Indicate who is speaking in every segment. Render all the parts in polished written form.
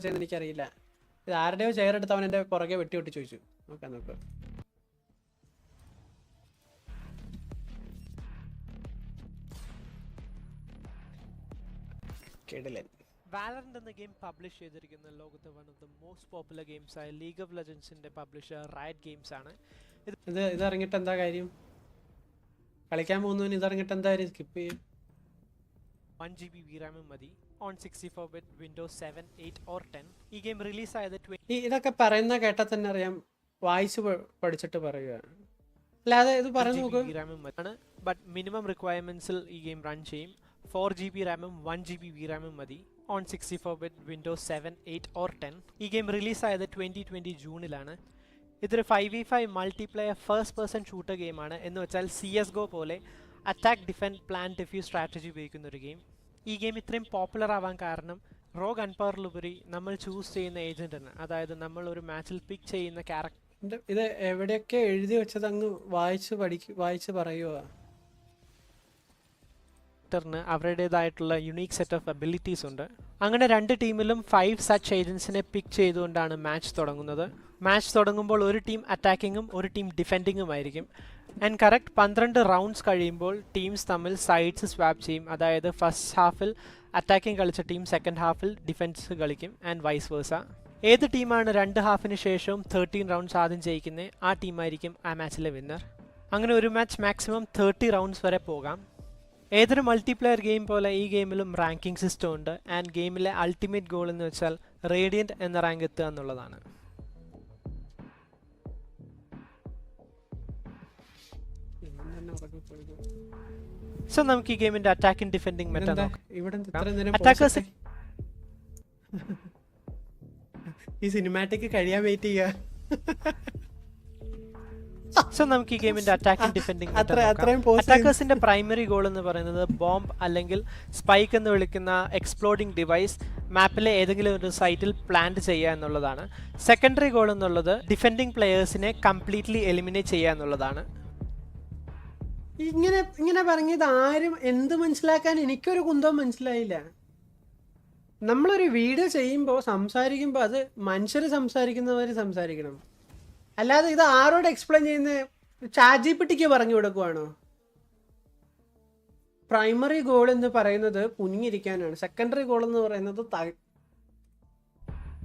Speaker 1: ചെയ്യുന്നത് എനിക്കറിയില്ല. ഇത് ആരുടെയോ ചെയർ എടുത്ത് അവൻ എൻ്റെ പുറകെ വെട്ടി ചോദിച്ചു. നോക്കാം. കിടിലൻ.
Speaker 2: വാലറന്റ് എന്ന ഗെയിം പബ്ലിഷ് ചെയ്തിരിക്കുന്ന ലോകത്തെ one of the most popular games ആയ ലീഗ് ഓഫ് ലെജൻഡ്സിന്റെ പബ്ലിഷർ റൈറ്റ് ഗെയിംസ് ആണ്.
Speaker 1: ഇത് ഇറങ്ങിയിട്ട് എന്താ കാര്യം? കളിക്കാൻ പോകുന്നവന് ഇത് ഇറങ്ങിയിട്ട് എന്താ കാര്യം? സ്കിപ്പ് ചെയ്യും.
Speaker 2: 1 GB VRAM മതി. On 64-bit Windows 7, 8 or 10. ഈ ഗെയിം റിലീസ് ആയത്
Speaker 1: ഇതൊക്കെ പറയുന്ന കേട്ടാൽ തന്നെ അറിയാം വായിച്ച് പഠിച്ചിട്ട് പറയുക, അല്ലാതെ ഇത് പറഞ്ഞു നോക്കും.
Speaker 2: ആണ്. ബട്ട് മിനിമം റിക്വയർമെന്റ്സിൽ ഈ ഗെയിം റൺ ചെയ്യും. 4 GB RAM 1 GB VRAM മതി. On 64-bit Windows 7, 8 or 10. ഈ ഗെയിം റിലീസ് ആയത് 2020 ജൂണിലാണ്. ഇതൊരു 5v5 multiplayer first person shooter ഗെയിമാണ്. എന്ന് വെച്ചാൽ CSGO പോലെ attack defend plan diffuse strategy ഉപയോഗിക്കുന്ന ഒരു ഗെയിം. ഈ ഗെയിം ഇത്രയും പോപ്പുലർ ആവാൻ കാരണം റോ ഗൺ പവറിലുപരി നമ്മൾ ചൂസ് ചെയ്യുന്ന ഏജന്റിന്, അതായത് നമ്മൾ ഒരു മാച്ചിൽ പിക്ക് ചെയ്യുന്ന ക്യാരക്ടർ.
Speaker 1: ഇത് എവിടെയൊക്കെ എഴുതി വെച്ചത് അങ്ങ് വായിച്ച് പറയുക.
Speaker 2: അവരുടേതായിട്ടുള്ള യുണീക്ക് സെറ്റ് ഓഫ് അബിലിറ്റീസ് ഉണ്ട്. അങ്ങനെ രണ്ട് ടീമിലും 5 സച്ച് ഏജൻസിനെ പിക്ക് ചെയ്തുകൊണ്ടാണ് മാച്ച് തുടങ്ങുന്നത്. മാച്ച് തുടങ്ങുമ്പോൾ ഒരു ടീം അറ്റാക്കിങ്ങും ഒരു ടീം ഡിഫെൻഡിങ്ങും ആയിരിക്കും. ആൻഡ് കറക്റ്റ് 12 റൗണ്ട്സ് കഴിയുമ്പോൾ ടീംസ് തമ്മിൽ സൈഡ്സ് സ്വാപ്പ് ചെയ്യും. അതായത് ഫസ്റ്റ് ഹാഫിൽ അറ്റാക്കിംഗ് കളിച്ച ടീം സെക്കൻഡ് ഹാഫിൽ ഡിഫെൻസ് കളിക്കും ആൻഡ് വൈസ് വേഴ്സ. ഏത് ടീമാണ് 2 ഹാഫിന് ശേഷവും 13 റൗണ്ട്സ് ആദ്യം ജയിക്കുന്നത് ആ ടീമായിരിക്കും ആ മാച്ചിലെ വിന്നർ. അങ്ങനെ ഒരു മാച്ച് മാക്സിമം 30 റൗണ്ട്സ് വരെ പോകാം. ഏതൊരു മൾട്ടിപ്ലെയർ ഗെയിം പോലെ ഈ ഗെയിമിലും റാങ്കിങ് സിസ്റ്റം ഉണ്ട്. ആൻഡ് ഗെയിമിലെ അൾട്ടിമേറ്റ് ഗോൾ എന്ന് വെച്ചാൽ റേഡിയൻറ്റ് എന്ന റാങ്ക് എത്തുക എന്നുള്ളതാണ്. സോ നമുക്ക് ഈ ഗെയിമിന്റെ അറ്റാക്കിംഗ് ഡിഫെൻഡിങ് മെറ്റ നോക്കാം. അറ്റാക്കേഴ്സ്
Speaker 1: ഈ സിനിമാറ്റിക് കഴിയാൻ വെയിറ്റ് ചെയ്യുക.
Speaker 2: സോ നമുക്ക് ഈ ഗെയിമിന്റെ അറ്റാക്കിംഗ് ഡിഫെൻഡിംഗ് അറ്റാക്കേഴ്സിന്റെ പ്രൈമറി ഗോൾ എന്ന് പറയുന്നത് ബോംബ് അല്ലെങ്കിൽ സ്പൈക്ക് എന്ന് വിളിക്കുന്ന എക്സ്പ്ലോഡിംഗ് ഡിവൈസ് മാപ്പിലെ ഏതെങ്കിലും ഒരു സൈറ്റിൽ പ്ലാന്റ് ചെയ്യുക എന്നുള്ളതാണ്. സെക്കൻഡറി ഗോൾ എന്നുള്ളത് ഡിഫെൻഡിംഗ് പ്ലെയേഴ്സിനെ കംപ്ലീറ്റ്ലി എലിമിനേറ്റ് ചെയ്യുക എന്നുള്ളതാണ്.
Speaker 1: ഇങ്ങനെ പറഞ്ഞത് ആരും എന്ത് മനസ്സിലാക്കാൻ എനിക്കൊരു കുന്തവും മനസ്സിലായില്ല. നമ്മളൊരു വീഡിയോ ചെയ്യുമ്പോൾ സംസാരിക്കുമ്പോൾ അത് മനുഷ്യർ സംസാരിക്കുന്നവർ സംസാരിക്കണം, അല്ലാതെ ഇത് ആരോട് എക്സ്പ്ലെയിൻ ചെയ്യുന്ന ChatGPTക്ക് പറഞ്ഞു കൊടുക്കുവാണോ? പ്രൈമറി ഗോൾ എന്ന് പറയുന്നത് കുനിഞ്ഞിരിക്കാനാണ്, സെക്കൻഡറി ഗോൾ എന്ന് പറയുന്നത്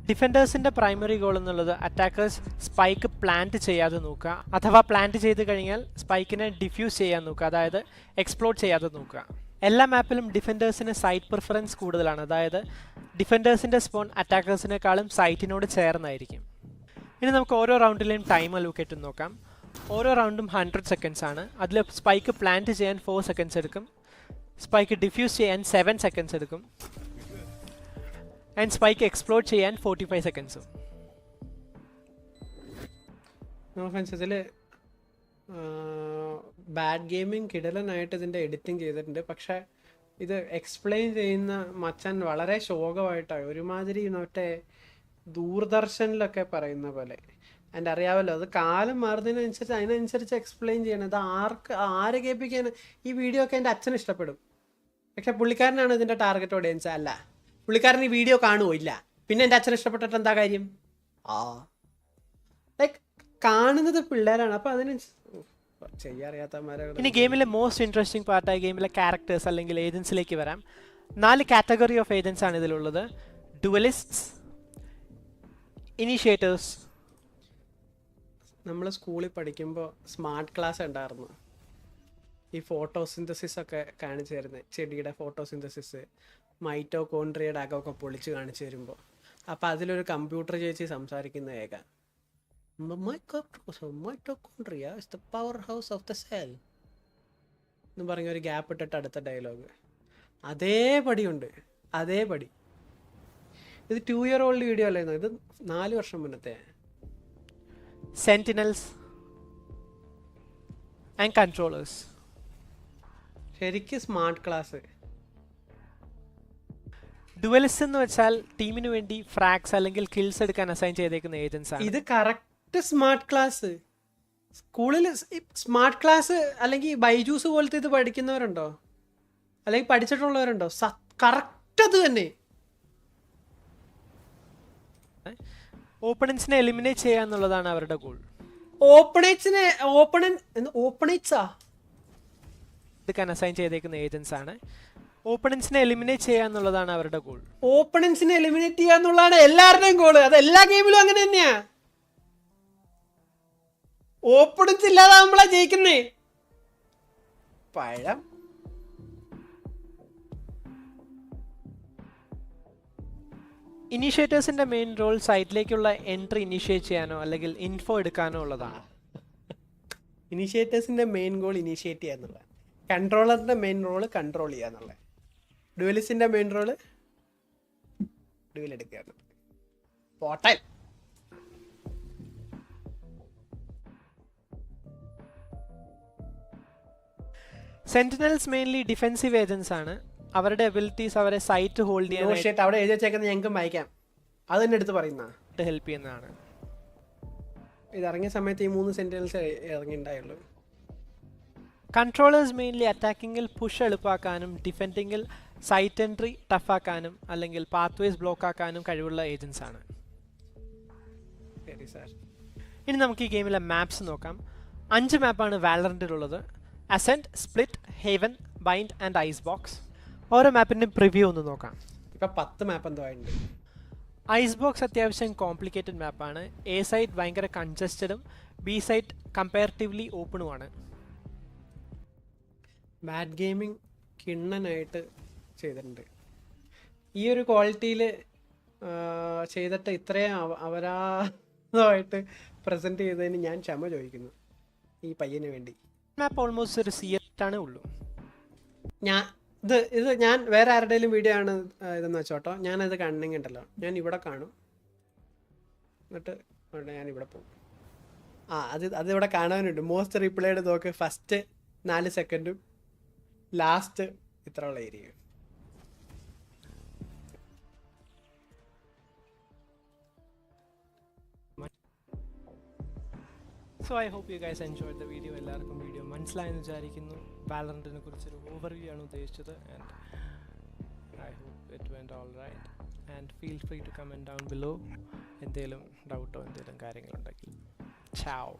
Speaker 2: ഡിഫൻഡേഴ്സിന്റെ പ്രൈമറി ഗോൾ എന്നുള്ളത് അറ്റാക്കേഴ്സ് സ്പൈക്ക് പ്ലാന്റ് ചെയ്യാതെ നോക്കുക, അഥവാ പ്ലാന്റ് ചെയ്ത് കഴിഞ്ഞാൽ സ്പൈക്കിനെ ഡിഫ്യൂസ് ചെയ്യാൻ നോക്കുക, അതായത് എക്സ്പ്ലോഡ് ചെയ്യാതെ നോക്കുക. എല്ലാ മാപ്പിലും ഡിഫൻഡേഴ്സിന് സൈറ്റ് പ്രിഫറൻസ് കൂടുതലാണ്. അതായത് ഡിഫൻഡേഴ്സിന്റെ സ്പോൺ അറ്റാക്കേഴ്സിനേക്കാളും സൈറ്റിനോട് ചേർന്നായിരിക്കും. ഇനി നമുക്ക് ഓരോ റൗണ്ടിലെയും ടൈം അലോക്കേറ്റ് നോക്കാം. ഓരോ റൗണ്ടും 100 സെക്കൻഡ്സ് ആണ്. അതിൽ സ്പൈക്ക് പ്ലാന്റ് ചെയ്യാൻ 4 സെക്കൻഡ്സ് എടുക്കും, സ്പൈക്ക് ഡിഫ്യൂസ് ചെയ്യാൻ 7 സെക്കൻഡ്സ് എടുക്കും, ആൻഡ് സ്പൈക്ക് എക്സ്പ്ലോഡ് ചെയ്യാൻ 45 സെക്കൻഡ്സും.
Speaker 1: ഇതിൽ ബാഡ് ഗെയിമിങ് കിടലനായിട്ട് ഇതിൻ്റെ എഡിറ്റിംഗ് ചെയ്തിട്ടുണ്ട്. പക്ഷേ ഇത് എക്സ്പ്ലെയിൻ ചെയ്യുന്ന മച്ചാൻ വളരെ ശോകമായിട്ടാണ്, ഒരുമാതിരി മറ്റേ ദൂരദർശനിലൊക്കെ പറയുന്ന പോലെ. എൻ്റെ അറിയാമല്ലോ, അത് കാലം മാറുന്നതിനനുസരിച്ച് അതിനനുസരിച്ച് എക്സ്പ്ലെയിൻ ചെയ്യണം. ഇത് ആരെ കേൾപ്പിക്കാൻ? ഈ വീഡിയോ ഒക്കെ എൻ്റെ അച്ഛന് ഇഷ്ടപ്പെടും, പക്ഷെ പുള്ളിക്കാരനാണ് ഇതിൻ്റെ ടാർഗറ്റ് ഓഡിയൻസ്. അല്ല, പുള്ളിക്കാരൻ ഈ വീഡിയോ കാണുമോ? ഇല്ല. പിന്നെ എൻ്റെ അച്ഛൻ ഇഷ്ടപ്പെട്ടിട്ട് എന്താ കാര്യം? ലൈക്ക് കാണുന്നത് പിള്ളേരാണ്, അപ്പോൾ അതിന് ചെയ്യാറിയാത്തമാരെ.
Speaker 2: ഇനി ഗെയിമിലെ മോസ്റ്റ് ഇൻട്രസ്റ്റിംഗ് പാർട്ടായ ഗെയിമിലെ ക്യാരക്ടേഴ്സ് അല്ലെങ്കിൽ ഏജൻസിലേക്ക് വരാം. 4 കാറ്റഗറി ഓഫ് ഏജൻസ് ആണ് ഇതിലുള്ളത്. ഡുവലിസ്റ്റ്സ്, ഇനീഷ്യേറ്റേഴ്സ്.
Speaker 1: നമ്മൾ സ്കൂളിൽ പഠിക്കുമ്പോൾ സ്മാർട്ട് ക്ലാസ് ഉണ്ടായിരുന്നു. ഈ ഫോട്ടോസിന്തസിസ് ഒക്കെ കാണിച്ചു തരുന്നത്, ചെടിയുടെ ഫോട്ടോസിന്തസിസ്, മൈറ്റോകോൺട്രിയയുടെ അകമൊക്കെ പൊളിച്ച് കാണിച്ചു തരുമ്പോൾ, അപ്പോൾ അതിലൊരു കമ്പ്യൂട്ടർ ചേച്ചി സംസാരിക്കുന്ന കേൾക്കാം. Mitochondria is the power house of the cell എന്ന് പറഞ്ഞ ഒരു ഗ്യാപ്പ് ഇട്ടിട്ട് അടുത്ത ഡയലോഗ് അതേപടിയുണ്ട്. അതേപടി. ഇത് 2 year old വീഡിയോ അല്ലായിരുന്നു, ഇത് 4 വർഷം മുന്നത്തെ.
Speaker 2: Sentinels and controllers.
Speaker 1: ശരിക്കും സ്മാർട്ട് ക്ലാസ്.
Speaker 2: ഡുവലിസ്റ്റ് എന്ന് വെച്ചാൽ ടീമിന് വേണ്ടി ഫ്രാക്സ് അല്ലെങ്കിൽ കിൽസ് എടുക്കാൻ അസൈൻ ചെയ്തേക്കുന്ന ഏജൻസ് ആണ്.
Speaker 1: ഇത് കറക്റ്റ് സ്മാർട്ട് ക്ലാസ്. സ്കൂളിൽ സ്മാർട്ട് ക്ലാസ് അല്ലെങ്കിൽ ബൈജൂസ് പോലത്തെ ഇത് പഠിക്കുന്നവരുണ്ടോ? അല്ലെങ്കിൽ പഠിച്ചിട്ടുള്ളവരുണ്ടോ? കറക്റ്റ് അത് തന്നെ.
Speaker 2: ഓപ്പണൻസിനെ എലിമിനേറ്റ് ചെയ്യുക എന്നുള്ളതാണ് അവരുടെ ഗോൾ.
Speaker 1: ഓപ്പണൻസാ
Speaker 2: എടുക്കാൻ അസൈൻ ചെയ്തേക്കുന്ന ഏജൻസ് ആണ്. ഓപ്പണൻസിനെ എലിമിനേറ്റ് ചെയ്യുക എന്നുള്ളതാണ് അവരുടെ ഗോൾ.
Speaker 1: ഓപ്പണൻസിനെ എലിമിനേറ്റ് ചെയ്യുക എന്നുള്ളതാണ് എല്ലാവരുടെയും ഗോള്. അത് എല്ലാ ഗെയിമിലും അങ്ങനെ തന്നെയാ. ഓപ്പണൻസ് ഇല്ലാതെ നമ്മളാ ജയിക്കുന്നേ. പഴം
Speaker 2: ഇനീഷ്യേറ്റേഴ്സിന്റെ മെയിൻ റോൾ സൈറ്റിലേക്കുള്ള എൻട്രി ഇനീഷ്യേറ്റ് ചെയ്യാനോ അല്ലെങ്കിൽ ഇൻഫോ എടുക്കാനോ ഉള്ളതാണ്.
Speaker 1: ഇനീഷ്യേറ്റേഴ്സിന്റെ മെയിൻ ഗോൾ ഇനീഷ്യേറ്റ് ചെയ്യുക എന്നുള്ളത്. കൺട്രോളറിന്റെ മെയിൻ റോള് കൺട്രോൾ ചെയ്യുക എന്നുള്ളത്. ഡ്യുവലിസ്റ്റിന്റെ മെയിൻ റോള് ഡ്യുവൽ എടുക്കുക എന്നുള്ളത്. Potted
Speaker 2: sentinels mainly defensive agents ആണ്. അവരുടെ എബിലിറ്റീസ് അവരെ സൈറ്റ് ഹോൾഡ് ചെയ്യാൻ
Speaker 1: അവിടെ എഴുതി വെച്ചേക്കുന്നത് ഞങ്ങൾക്ക് വായിക്കാം. അത് തന്നെ എടുത്ത് പറയുന്ന
Speaker 2: ഹെൽപ്പ് ചെയ്യുന്നതാണ്.
Speaker 1: ഇത് ഇറങ്ങിയ സമയത്ത് ഈ 3 സെന്റിനൽസ് ഇറങ്ങിയിട്ടുണ്ടായുള്ളൂ.
Speaker 2: കൺട്രോളേഴ്സ് മെയിൻലി അറ്റാക്കിങ്ങിൽ പുഷ് എളുപ്പാക്കാനും ഡിഫെൻഡിങ്ങിൽ സൈറ്റ് എൻട്രി ടഫാക്കാനും അല്ലെങ്കിൽ പാത്വേസ് ബ്ലോക്ക് ആക്കാനും കഴിവുള്ള ഏജൻസ് ആണ്.
Speaker 1: ശരി സാർ.
Speaker 2: ഇനി നമുക്ക് ഈ ഗെയിമിലെ മാപ്സ് നോക്കാം. 5 മാപ്പാണ് വാലറന്റിലുള്ളത്. Ascent, Split, Haven, Bind and Icebox. ഓരോ മാപ്പിൻ്റെയും പ്രിവ്യൂ ഒന്ന് നോക്കാം.
Speaker 1: ഇപ്പം 10 മാപ്പ് എന്തോ ആയിട്ടുണ്ട്.
Speaker 2: ഐസ് ബോക്സ് അത്യാവശ്യം കോംപ്ലിക്കേറ്റഡ് മാപ്പാണ്. എ സൈഡ് ഭയങ്കര കൺജസ്റ്റഡും ബി സൈഡ് കമ്പാരിറ്റീവ്ലി ഓപ്പണുമാണ്.
Speaker 1: മാറ്റ് ഗെയിമിംഗ് കിണ്ണനായിട്ട് ചെയ്തിട്ടുണ്ട്. ഈ ഒരു ക്വാളിറ്റിയിൽ ചെയ്തിട്ട് ഇത്രയും അവരായിട്ട് പ്രസൻറ്റ് ചെയ്തതിന് ഞാൻ ക്ഷമ ചോദിക്കുന്നു ഈ പയ്യന് വേണ്ടി.
Speaker 2: മാപ്പ് ഓൾമോസ്റ്റ് ഒരു സിയറ്റാണേ ഉള്ളൂ.
Speaker 1: ഞാൻ വേറെ ആരുടെയും വീഡിയോ ആണ് ഇതെന്ന് വെച്ചോട്ടോ. ഞാനത് കാണണമെങ്കിൽ ഉണ്ടല്ലോ, ഞാൻ ഇവിടെ കാണും, എന്നിട്ട് ഞാൻ ഇവിടെ പോകും. അതിവിടെ കാണാനുണ്ട്. മോസ്റ്റ് റീപ്ലേഡ് നോക്ക്. ഫസ്റ്റ് 4 സെക്കൻഡും ലാസ്റ്റ് ഇത്ര ഉള്ള area.
Speaker 2: So I hope you guys enjoyed the video. എല്ലാവർക്കും വീഡിയോ മനസ്സിലായെന്ന് വിചാരിക്കുന്നു. വാലറന്റിനെ കുറിച്ചൊരു ഓവർവ്യൂ ആണ് ഉദ്ദേശിച്ചത്. And I hope it went all right. And feel free to comment down below എന്തെങ്കിലും ഡൗട്ടോ എന്തെങ്കിലും കാര്യങ്ങളുണ്ടെങ്കിൽ. ചാവ്.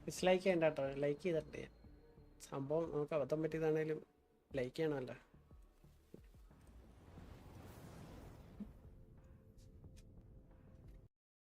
Speaker 1: ഡിസ്ലൈക്ക് ചെയ്യണ്ട കേട്ടോ, ലൈക്ക് ചെയ്തിട്ട്. സംഭവം നമുക്ക് അബദ്ധം പറ്റിയതാണേലും ലൈക്ക് ചെയ്യണമല്ലോ.